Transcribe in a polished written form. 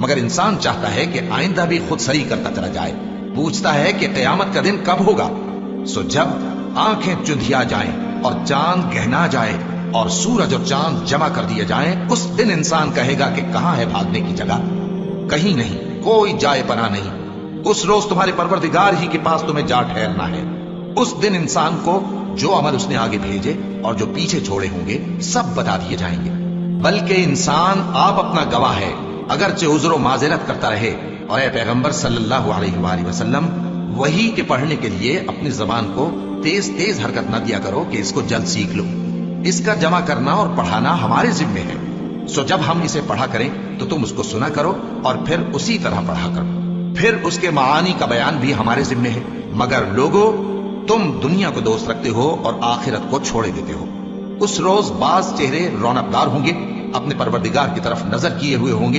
मगर इंसान चाहता है कि आइंदा भी खुद सही करता चला जाए। पूछता है कि क़यामत का दिन कब होगा। सो जब आंखें चुंधिया जाएं और चांद गहना जाए और सूरज और चांद जमा कर दिए जाएं, उस दिन इंसान कहेगा कि कहां है भागने की जगह। कहीं नहीं, कोई जाए पना नहीं। उस रोज तुम्हारे परवरदिगार ही के पास तुम्हें जा ठहरना है। उस दिन इंसान को जो अमल उसने आगे भेजे और जो पीछे छोड़े होंगे सब बता दिए जाएंगे। बल्कि इंसान आप अपना गवाह है, अगरचे उज़्र माज़िरत करता रहे। और ए पैगंबर सल्लल्लाहु अलैहि वसल्लम, वही के पढ़ने के लिए अपनी जबान को तेज तेज हरकत न दिया करो कि इसको जल्द सीख लो। इसका जमा करना और पढ़ाना हमारे जिम्मे है। सो जब हम इसे पढ़ा करें तो तुम उसको सुना करो और फिर उसी तरह पढ़ा करो। फिर उसके मानी का बयान भी हमारे जिम्मे है। मगर लोगों, तुम दुनिया को दोस्त रखते हो और आखिरत को छोड़े देते हो। उस रोज बाज चेहरे रौनकदार होंगे, अपने परवरदिगार की तरफ नजर किए हुए होंगे।